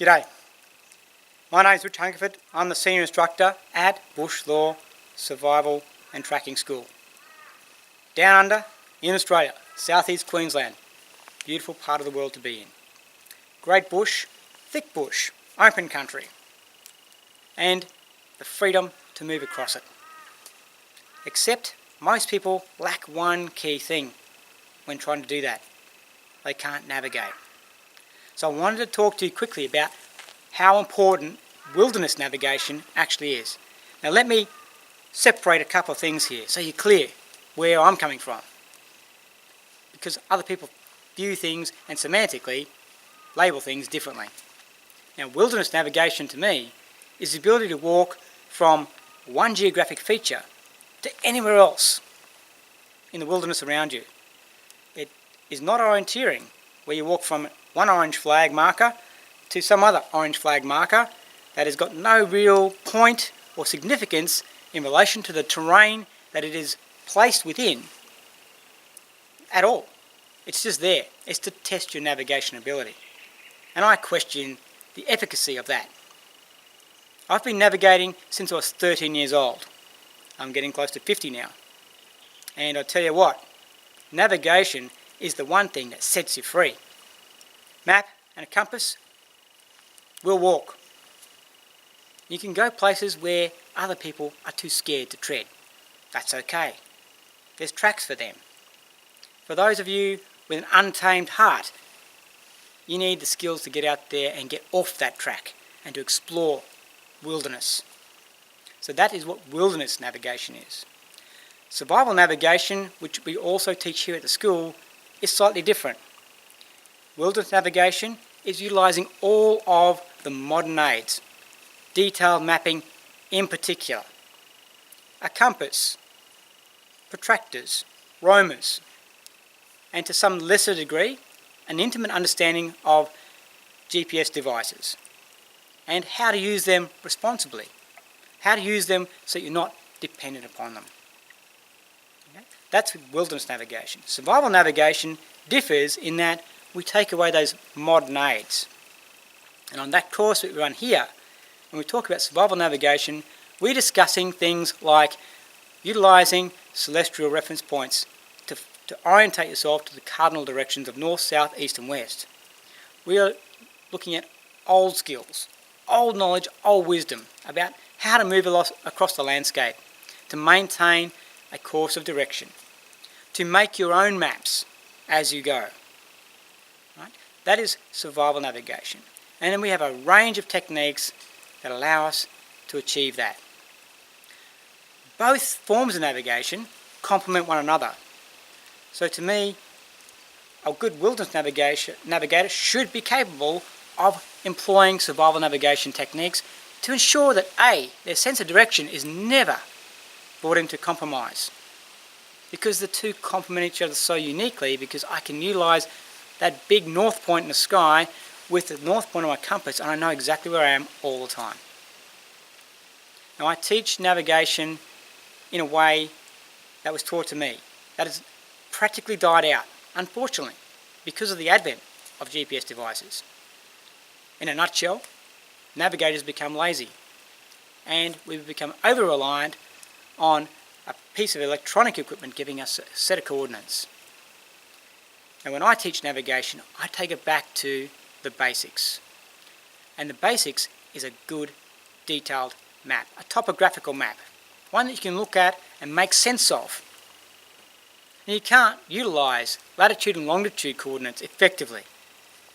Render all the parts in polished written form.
G'day, my name's Rich Hungerford. I'm the Senior Instructor at Bush Lore Survival and Tracking School. Down under in Australia, southeast Queensland. Beautiful part of the world to be in. Great bush, thick bush, open country, and the freedom to move across it. Except most people lack one key thing when trying to do that. They can't navigate. So I wanted to talk to you quickly about how important wilderness navigation actually is. Now let me separate a couple of things here so you're clear where I'm coming from. Because other people view things and semantically label things differently. Now wilderness navigation to me is the ability to walk from one geographic feature to anywhere else in the wilderness around you. It is not orienteering, where you walk from one orange flag marker to some other orange flag marker that has got no real point or significance in relation to the terrain that it is placed within at all. It's just there. It's to test your navigation ability. And I question the efficacy of that. I've been navigating since I was 13 years old. I'm getting close to 50 now. And I tell you what, navigation is the one thing that sets you free. Map and a compass will walk. You can go places where other people are too scared to tread. That's okay. There's tracks for them. For those of you with an untamed heart, you need the skills to get out there and get off that track and to explore wilderness. So that is what wilderness navigation is. Survival navigation, which we also teach here at the school, is slightly different. Wilderness navigation is utilising all of the modern aids, detailed mapping in particular, a compass, protractors, roamers, and to some lesser degree, an intimate understanding of GPS devices and how to use them responsibly, how to use them so you're not dependent upon them. Okay? That's wilderness navigation. Survival navigation differs in that we take away those modern aids. And on that course that we run here, when we talk about survival navigation, we're discussing things like utilising celestial reference points to orientate yourself to the cardinal directions of north, south, east and west. We are looking at old skills, old knowledge, old wisdom about how to move across the landscape, to maintain a course of direction, to make your own maps as you go. Right? That is survival navigation. And then we have a range of techniques that allow us to achieve that. Both forms of navigation complement one another. So to me, a good wilderness navigator should be capable of employing survival navigation techniques to ensure that A, their sense of direction is never brought into compromise. Because the two complement each other so uniquely, because I can utilise that big north point in the sky with the north point of my compass and I know exactly where I am all the time. Now I teach navigation in a way that was taught to me. That has practically died out, unfortunately, because of the advent of GPS devices. In a nutshell, navigators become lazy and we've become over-reliant on a piece of electronic equipment giving us a set of coordinates. And when I teach navigation, I take it back to the basics. And the basics is a good detailed map, a topographical map, one that you can look at and make sense of. And you can't utilise latitude and longitude coordinates effectively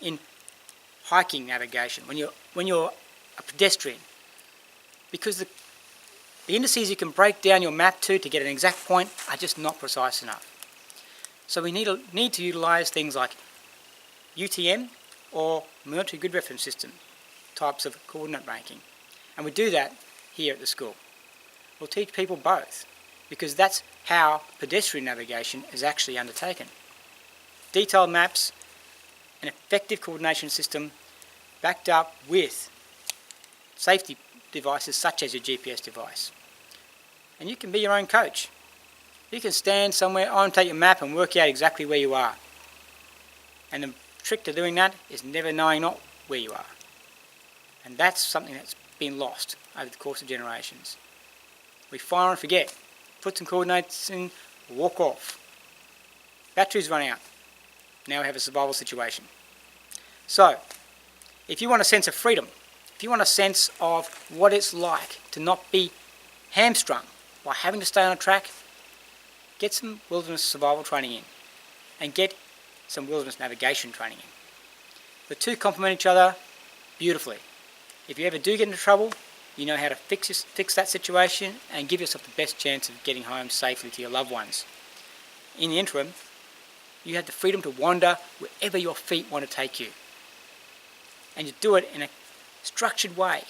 in hiking navigation when you're a pedestrian, because the indices you can break down your map to get an exact point are just not precise enough. So we need to utilise things like UTM or Military Grid Reference System types of coordinate ranking. And we do that here at the school. We'll teach people both, because that's how pedestrian navigation is actually undertaken. Detailed maps, an effective coordination system backed up with safety devices such as your GPS device. And you can be your own coach. You can stand somewhere, orientate your map and work out exactly where you are. And the trick to doing that is never knowing not where you are. And that's something that's been lost over the course of generations. We fire and forget, put some coordinates in, walk off. Batteries run out. Now we have a survival situation. So, if you want a sense of freedom, if you want a sense of what it's like to not be hamstrung by having to stay on a track, get some wilderness survival training in and get some wilderness navigation training in. The two complement each other beautifully. If you ever do get into trouble, you know how to fix that situation and give yourself the best chance of getting home safely to your loved ones. In the interim, you have the freedom to wander wherever your feet want to take you. And you do it in a structured way.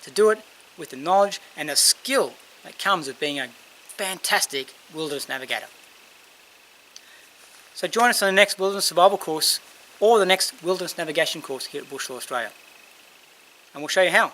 To do it with the knowledge and the skill that comes with being a fantastic wilderness navigator. So join us on the next wilderness survival course or the next wilderness navigation course here at Bush Lore Australia. And we'll show you how.